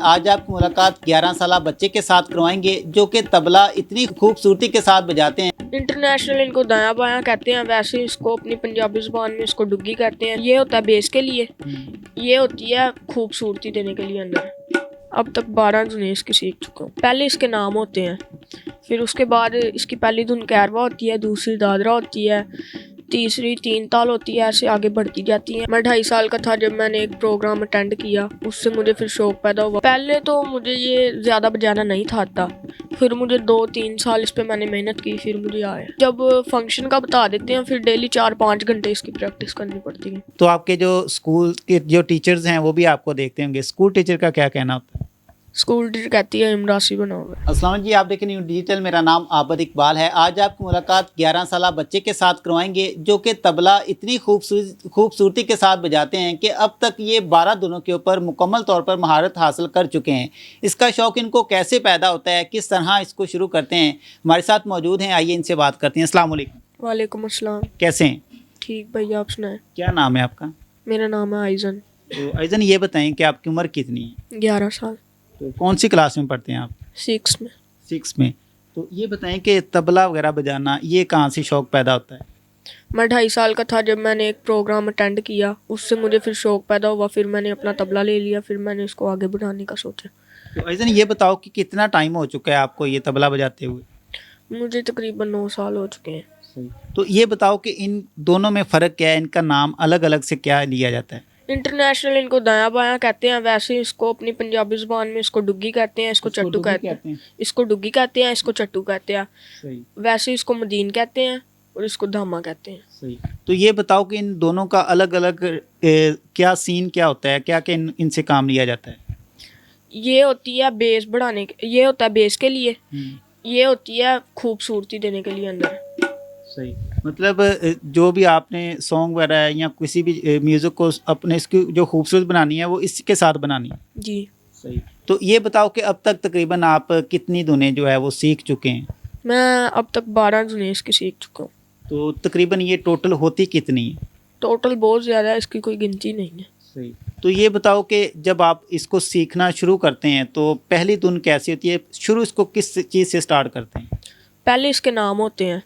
आज आपकी मुलाकात 11 साल बच्चे के साथ करवाएंगे जो कि तबला इतनी खूबसूरती के साथ बजाते हैं। इंटरनेशनल इनको दाया बाया कहते हैं, वैसे इसको अपनी पंजाबी ज़ुबान में इसको डुग्गी कहते हैं। ये होता है बेस के लिए, ये होती है खूबसूरती देने के लिए अंदर। अब तक 12 धुनें इसकी सीख चुका हूँ। पहले इसके नाम होते हैं, फिर उसके बाद इसकी पहली धुन कैरवा होती है, दूसरी दादरा होती है, तीसरी तीन ताल होती है, ऐसे आगे बढ़ती जाती है। मैं 2.5 साल का था जब मैंने एक प्रोग्राम अटेंड किया, उससे मुझे फिर शौक पैदा हुआ। पहले तो मुझे ये ज़्यादा बजाना नहीं था आता, फिर मुझे 2-3 साल इस पे मैंने मेहनत की, फिर मुझे आया। जब फंक्शन का बता देते हैं फिर डेली 4-5 घंटे इसकी प्रैक्टिस करनी पड़ती है। तो आपके जो स्कूल के जो टीचर्स हैं वो भी आपको देखते होंगे, स्कूल टीचर का क्या कहना होता है? स्कूल टीचर कहती है इमरासी बनाओगे। अस्सलाम जी, आप देख रहे हैं न्यू डिजिटल। मेरा नाम आबद इकबाल है। आज आपकी मुलाकात 11 साल बच्चे के साथ करवाएंगे जो कि तबला इतनी खूबसूरती के साथ बजाते हैं कि अब तक ये 12 धुनों के ऊपर मुकम्मल तौर पर महारत हासिल कर चुके हैं। इसका शौक़ इनको कैसे पैदा होता है, किस तरह इसको शुरू करते हैं, हमारे साथ मौजूद हैं। आइए इनसे बात करते हैं। अस्सलाम वालेकुम। वालेकुम अस्सलाम। कैसे हैं? ठीक भैया, आप सुनाएं। क्या नाम है आपका? मेरा नाम है आइजन। तो आइजन, ये बताएं कि आपकी उम्र कितनी है? 11 साल। तो कौन सी क्लास में पढ़ते हैं आप? 6 में। 6 में। तो ये बताएं कि तबला वगैरह बजाना ये कहाँ से शौक़ पैदा होता है? मैं 2.5 साल का था जब मैंने एक प्रोग्राम अटेंड किया, उससे मुझे फिर शौक पैदा हुआ, फिर मैंने अपना तबला ले लिया, फिर मैंने इसको आगे बढ़ाने का सोचा। तो आइजन, ये बताओ कि कितना टाइम हो चुका है आपको ये तबला बजाते हुए? मुझे तकरीबन 9 साल हो चुके हैं। तो ये बताओ कि इन दोनों में फ़र्क क्या है, इनका नाम अलग अलग से क्या लिया जाता है? इंटरनेशनल इनको दाया बाया कहते हैं, वैसे इसको अपनी पंजाबी ज़ुबान में इसको डुग्गी कहते हैं, इसको चट्टू कहते हैं। इसको डुग्गी कहते हैं, इसको चट्टू कहते हैं। सही। वैसे इसको मदीन कहते हैं और इसको धामा कहते हैं। सही। तो ये बताओ कि इन दोनों का अलग अलग क्या सीन क्या होता है, क्या क्या इनसे काम लिया जाता है? ये होती है बेस बढ़ाने के, ये होता है बेस के लिए, ये होती है खूबसूरती देने के लिए अंदर। सही। मतलब जो भी आपने सॉन्ग वगैरह है या किसी भी म्यूज़िक को अपने इसकी जो खूबसूरत बनानी है वो इसके साथ बनानी है। जी। सही। तो ये बताओ कि अब तक तकरीबन आप कितनी धुनें जो है वो सीख चुके हैं? मैं अब तक 12 धुनें इसकी सीख चुका हूँ। तो तकरीबन ये टोटल होती कितनी है? टोटल बहुत ज़्यादा है, इसकी कोई गिनती नहीं है। सही। तो ये बताओ कि जब आप इसको सीखना शुरू करते हैं तो पहली धुन कैसी होती है, शुरू इसको किस चीज़ से स्टार्ट करते हैं? पहले इसके नाम होते हैं,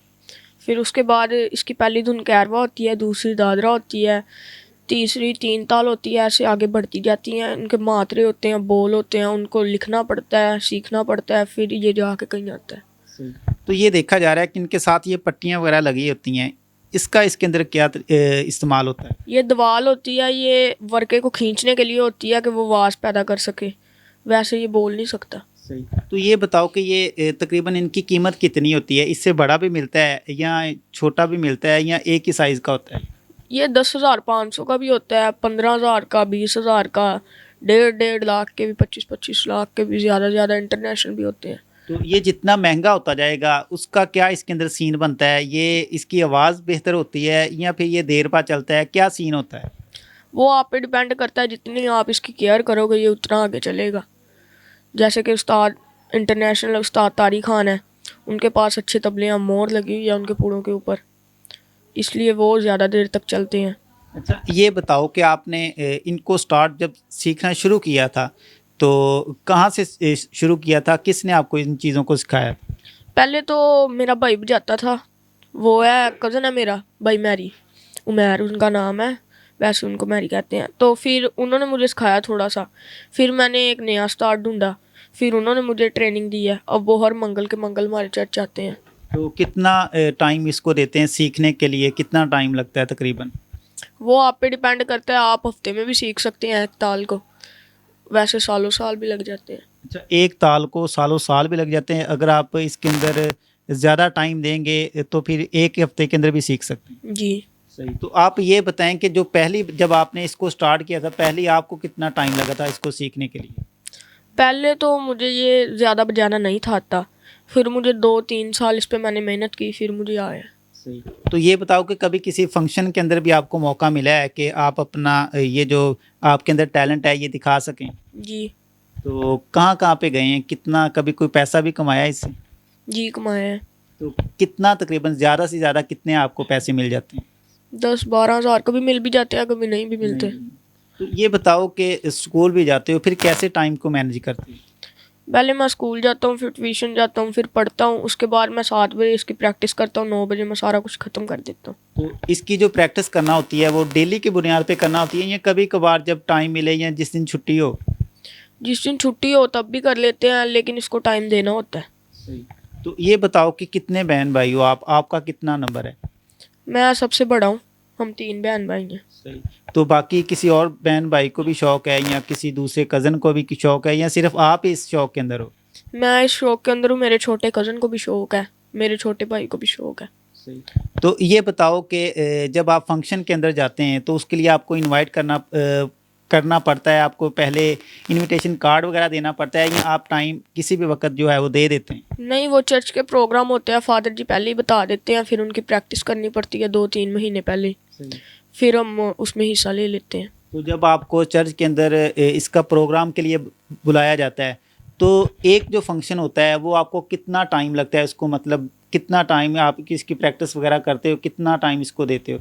फिर उसके बाद इसकी पहली धुन कैरवा होती है, दूसरी दादरा होती है, तीसरी तीन ताल होती है, ऐसे आगे बढ़ती जाती हैं। इनके मात्रे होते हैं, बोल होते हैं, उनको लिखना पड़ता है, सीखना पड़ता है, फिर ये जाके कहीं आता है। सही। तो ये देखा जा रहा है कि इनके साथ ये पट्टियाँ वगैरह लगी होती हैं, इसका इसके अंदर क्या इस्तेमाल होता है? ये दवाल होती है, ये वर्के को खींचने के लिए होती है कि वो आवाज़ पैदा कर सके, वैसे ये बोल नहीं सकता। सही। तो ये बताओ कि ये तकरीबन इनकी कीमत कितनी होती है? इससे बड़ा भी मिलता है या छोटा भी मिलता है या एक ही साइज़ का होता है? ये 10,500 का भी होता है, 15,000 का, 20,000 का, 1.5 लाख के भी, 25-25 लाख के भी, ज़्यादा इंटरनेशनल भी होते हैं। तो ये जितना महंगा होता जाएगा उसका क्या इसके अंदर सीन बनता है? ये इसकी आवाज़ बेहतर होती है या फिर ये देर पा चलता है, क्या सीन होता है? वो आप पे डिपेंड करता है, जितनी आप इसकी केयर करोगे ये उतना आगे चलेगा। जैसे कि उस्ताद इंटरनेशनल उस्ताद तारिक खान है, उनके पास अच्छे तबले हैं, मोर लगी हुई है उनके पुड़ों के ऊपर, इसलिए वो ज़्यादा देर तक चलते हैं। अच्छा, ये बताओ कि आपने इनको स्टार्ट जब सीखना शुरू किया था तो कहाँ से शुरू किया था, किसने आपको इन चीज़ों को सिखाया? पहले तो मेरा भाई बजाता था, वो है कज़न है मेरा भाई, मैरी उमैर उनका नाम है, वैसे उनको मैरी कहते हैं। तो फिर उन्होंने मुझे सिखाया थोड़ा सा, फिर मैंने एक नया स्टार्ट ढूंढा, फिर उन्होंने मुझे ट्रेनिंग दी है। अब वो हर मंगल के मंगल हमारे चर्च आते हैं। तो कितना टाइम इसको देते हैं सीखने के लिए, कितना टाइम लगता है तकरीबन? वो आप पे डिपेंड करता है, आप हफ्ते में भी सीख सकते हैं एक ताल को, वैसे सालों साल भी लग जाते हैं। अच्छा, एक ताल को सालों साल भी लग जाते हैं। अगर आप इसके अंदर ज़्यादा टाइम देंगे तो फिर एक हफ्ते के अंदर भी सीख सकते हैं। जी। सही। तो आप ये बताएं कि जो पहली जब आपने इसको स्टार्ट किया था, पहले आपको कितना टाइम लगा था इसको सीखने के लिए? पहले तो मुझे ये ज़्यादा बजाना नहीं था आता, फिर मुझे 2-3 साल इस पे मैंने मेहनत की, फिर मुझे आया। सही। तो ये बताओ कि कभी किसी फंक्शन के अंदर भी आपको मौका मिला है कि आप अपना ये जो आपके अंदर टैलेंट है ये दिखा सकें? जी। तो कहाँ कहाँ पे गए हैं, कितना कभी कोई पैसा भी कमाया इससे? जी, कमाया है। तो कितना तकरीबन ज़्यादा से ज़्यादा कितने आपको पैसे मिल जाते हैं? 10-12 हज़ार कभी मिल भी जाते हैं, कभी नहीं भी मिलते। तो ये बताओ कि स्कूल भी जाते हो, फिर कैसे टाइम को मैनेज करते हो? पहले मैं स्कूल जाता हूँ, फिर ट्यूशन जाता हूँ, फिर पढ़ता हूँ, उसके बाद मैं 7 बजे इसकी प्रैक्टिस करता हूँ, 9 बजे मैं सारा कुछ ख़त्म कर देता हूँ। तो इसकी जो प्रैक्टिस करना होती है वो डेली की बुनियाद पे करना होती है या कभी कभार जब टाइम मिले या जिस दिन छुट्टी हो? जिस दिन छुट्टी हो तब भी कर लेते हैं, लेकिन इसको टाइम देना होता है। सही। तो ये बताओ कि कितने बहन भाई हो आप, आपका कितना नंबर है? मैं सबसे बड़ा हूँ, हम 3 बहन भाई हैं। सही। तो बाकी किसी और बहन भाई को भी शौक है या किसी दूसरे कज़न को भी शौक है या सिर्फ आप ही इस शौक के अंदर हो? मैं इस शौक के अंदर हूँ, मेरे छोटे कज़न को भी शौक है, मेरे छोटे भाई को भी शौक है। सही। तो ये बताओ कि जब आप फंक्शन के अंदर जाते हैं तो उसके लिए आपको इनवाइट करना पड़ता है, आपको पहले इनविटेशन कार्ड वगैरह देना पड़ता है या आप टाइम किसी भी वक्त जो है वो दे देते हैं? नहीं, वो चर्च के प्रोग्राम होते हैं, फादर जी पहले ही बता देते हैं, फिर उनकी प्रैक्टिस करनी पड़ती है 2-3 महीने पहले, सही। फिर हम उसमें हिस्सा ले लेते हैं। तो जब आपको चर्च के अंदर इसका प्रोग्राम के लिए बुलाया जाता है तो एक जो फंक्शन होता है वो आपको कितना टाइम लगता है उसको, मतलब कितना टाइम आप इसकी प्रैक्टिस वगैरह करते हो, कितना टाइम इसको देते हो?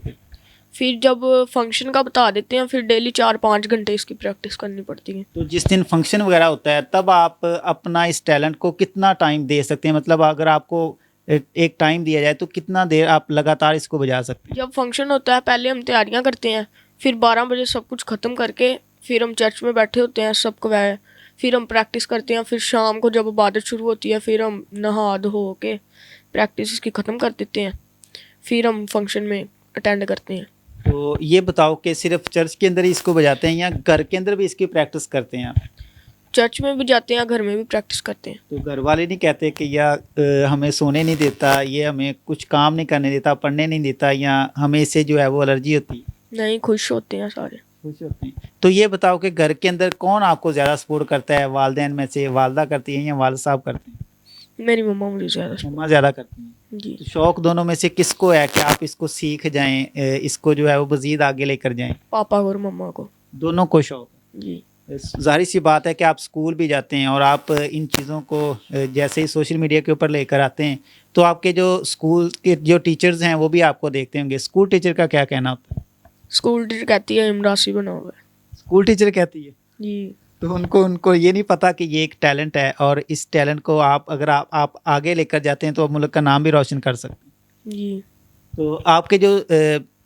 फिर जब फंक्शन का बता देते हैं, फिर डेली 4-5 घंटे इसकी प्रैक्टिस करनी पड़ती है। तो जिस दिन फंक्शन वगैरह होता है तब आप अपना इस टैलेंट को कितना टाइम दे सकते हैं, मतलब अगर आपको एक टाइम दिया जाए तो कितना देर आप लगातार इसको बजा सकते हैं? जब फंक्शन होता है पहले हम तैयारियां करते हैं, फिर 12 बजे सब कुछ ख़त्म करके फिर हम चर्च में बैठे होते हैं सबको वह, फिर हम प्रैक्टिस करते हैं, फिर शाम को जब इबादत शुरू होती है फिर हम नहा धो के प्रैक्टिस इसकी ख़त्म कर देते हैं, फिर हम फंक्शन में अटेंड करते हैं। तो ये बताओ कि सिर्फ चर्च के अंदर ही इसको बजाते हैं या घर के अंदर भी इसकी प्रैक्टिस करते हैं आप? चर्च में भी जाते हैं, घर में भी प्रैक्टिस करते हैं। तो घर वाले नहीं कहते कि या हमें सोने नहीं देता, ये हमें कुछ काम नहीं करने देता, पढ़ने नहीं देता, या हमें इससे जो है वो एलर्जी होती है? नहीं, खुश होते हैं सारे। खुश होते हैं। तो ये बताओ कि घर के अंदर कौन आपको ज़्यादा सपोर्ट करता है? वालदेन में से वालदा करती हैं या वालिद साहब करते हैं? मेरी मम्मा मुझे ज़्यादा मम्मा ज़्यादा करती हैं। जी। तो शौक दोनों में से किसको है कि आप इसको सीख जाएं, इसको जो है वो मज़ीद आगे लेकर जाएं? पापा और मम्मा को। दोनों को शौक है। जी। ज़ाहिर सी बात है कि आप स्कूल भी जाते हैं और आप इन चीज़ों को जैसे ही सोशल मीडिया के ऊपर लेकर आते हैं तो आपके जो स्कूल के जो टीचर्स हैं वो भी आपको देखते होंगे। स्कूल टीचर का क्या कहना होता है? स्कूल टीचर कहती है इमरासी बना हुआ है। स्कूल टीचर कहती है? जी। तो उनको ये नहीं पता कि ये एक टैलेंट है और इस टैलेंट को आप अगर आप आगे लेकर जाते हैं तो आप मुल्क का नाम भी रोशन कर सकते हैं। जी। तो आपके जो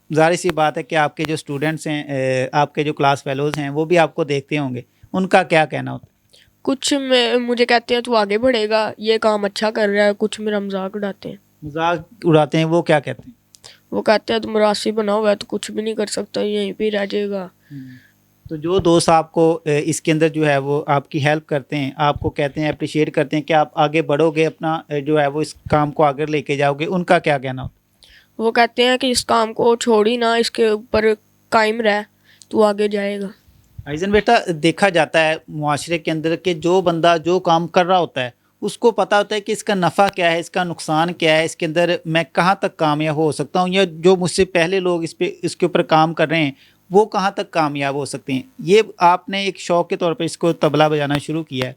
ज़ाहिर सी बात है कि आपके जो स्टूडेंट्स हैं, आपके जो क्लास फेलोज़ हैं वो भी आपको देखते होंगे, उनका क्या कहना होता है? कुछ मुझे कहते हैं तू आगे बढ़ेगा, ये काम अच्छा कर रहा है, कुछ मेरा मजाक उड़ाते हैं। मजाक उड़ाते हैं? वो क्या कहते हैं? वो कहते हैं तुम राशि बना हुआ है तो कुछ भी नहीं कर सकता, यहीं पे रह जाएगा। तो जो दोस्त आपको इसके अंदर जो है वो आपकी हेल्प करते हैं, आपको कहते हैं, अप्रिशिएट करते हैं कि आप आगे बढ़ोगे, अपना जो है वो इस काम को आगे लेके जाओगे, उनका क्या कहना होता है? वो कहते हैं कि इस काम को छोड़ ही ना, इसके ऊपर कायम रह, तू आगे जाएगा। भाईजान बेटा, देखा जाता है मुआशरे के अंदर कि जो बंदा जो काम कर रहा होता है उसको पता होता है कि इसका नफ़ा क्या है, इसका नुकसान क्या है, इसके अंदर मैं कहाँ तक कामयाब हो सकता हूँ, या जो मुझसे पहले लोग इसके ऊपर काम कर रहे हैं वो कहाँ तक कामयाब हो सकते हैं। ये आपने एक शौक़ के तौर पे इसको तबला बजाना शुरू किया है,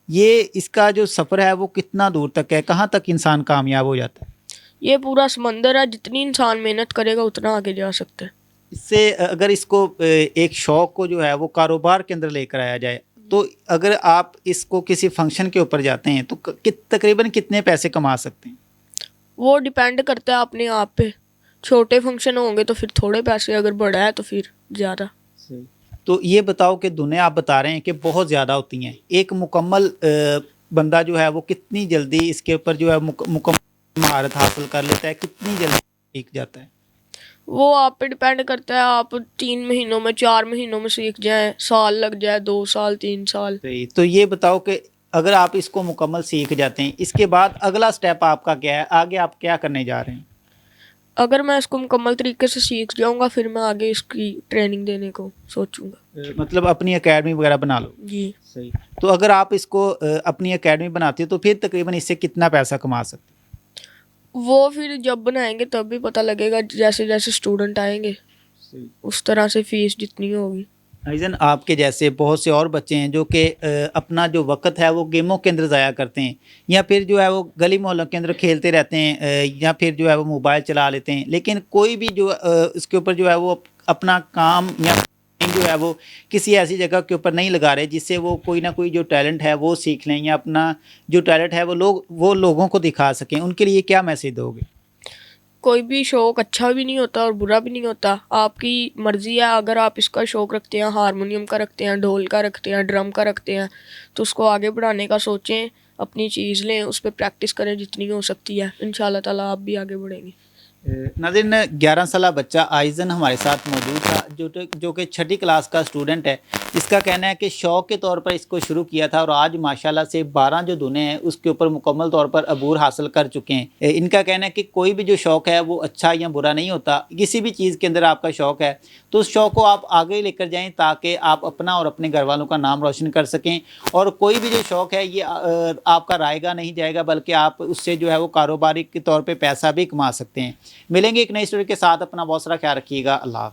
ये इसका जो सफ़र है वो कितना दूर तक है, कहाँ तक इंसान कामयाब हो जाता है? ये पूरा समंदर है, जितनी इंसान मेहनत करेगा उतना आगे जा सकता है। इससे अगर इसको एक शौक़ को जो है वो कारोबार के अंदर लेकर आया जाए तो अगर आप इसको किसी फंक्शन के ऊपर जाते हैं तो तकरीबन कितने पैसे कमा सकते हैं? वो डिपेंड करता है अपने आप पे। छोटे फंक्शन होंगे तो फिर थोड़े पैसे, अगर बड़ा है तो फिर ज़्यादा। तो ये बताओ कि दुनिया आप बता रहे हैं कि बहुत ज़्यादा होती हैं, एक मुकम्मल बंदा जो है वो कितनी जल्दी इसके ऊपर जो है मुकम्मल महारत हासिल कर लेता है, कितनी जल्दी सीख जाता है? वो आप पे डिपेंड करता है, आप 3 महीनों में 4 महीनों में सीख जाएं, साल लग जाए, 2 साल 3 साल। तो ये बताओ कि अगर आप इसको मुकम्मल सीख जाते हैं इसके बाद अगला स्टेप आपका क्या है, आगे आप क्या करने जा रहे हैं? अगर मैं इसको मुकम्मल तरीके से सीख जाऊंगा फिर मैं आगे इसकी ट्रेनिंग देने को सोचूंगा। मतलब अपनी एकेडमी वगैरह बना लो? जी। सही। तो अगर आप इसको अपनी एकेडमी बनाते हो तो फिर तकरीबन इससे कितना पैसा कमा सकते हो? वो फिर जब बनाएंगे तब भी पता लगेगा, जैसे जैसे स्टूडेंट आएंगे उस तरह से फीस जितनी होगी। भाईजान, आपके जैसे बहुत से और बच्चे हैं जो कि अपना जो वक्त है वो गेमों के अंदर ज़ाया करते हैं या फिर जो है वो गली मोहल्लों के अंदर खेलते रहते हैं या फिर जो है वो मोबाइल चला लेते हैं, लेकिन कोई भी जो इसके ऊपर जो है वो अपना काम या टाइम जो है वो किसी ऐसी जगह के ऊपर नहीं लगा रहे जिससे वो कोई ना कोई जो टैलेंट है वो सीख लें या अपना जो टैलेंट है वो लोगों को दिखा सकें, उनके लिए क्या मैसेज दोगे? कोई भी शौक अच्छा भी नहीं होता और बुरा भी नहीं होता, आपकी मर्ज़ी है। अगर आप इसका शौक रखते हैं, हारमोनियम का रखते हैं, ढोल का रखते हैं, ड्रम का रखते हैं, तो उसको आगे बढ़ाने का सोचें, अपनी चीज़ लें, उस पर प्रैक्टिस करें जितनी हो सकती है। इंशाल्लाह ताला आप भी आगे बढ़ेंगे। नाज़रीन, 11 साला बच्चा आइज़न हमारे साथ मौजूद था जो कि छठी क्लास का स्टूडेंट है। इसका कहना है कि शौक़ के तौर पर इसको शुरू किया था और आज माशाल्लाह से 12 जो धुनें हैं उसके ऊपर मुकम्मल तौर पर अबूर हासिल कर चुके हैं। इनका कहना है कि कोई भी जो शौक़ है वो अच्छा या बुरा नहीं होता। किसी भी चीज़ के अंदर आपका शौक़ है तो उस शौक़ को आप आगे लेकर जाएँ ताकि आप अपना और अपने घर वालों का नाम रोशन कर सकें। और कोई भी जो शौक़ है ये आपका रायगा नहीं जाएगा, बल्कि आप उससे जो है वो कारोबारी के तौर पर पैसा भी कमा सकते हैं। मिलेंगे एक नई स्टोरी के साथ। अपना बहुत सारा ख्याल रखिएगा। अल्लाह हाफ़िज़।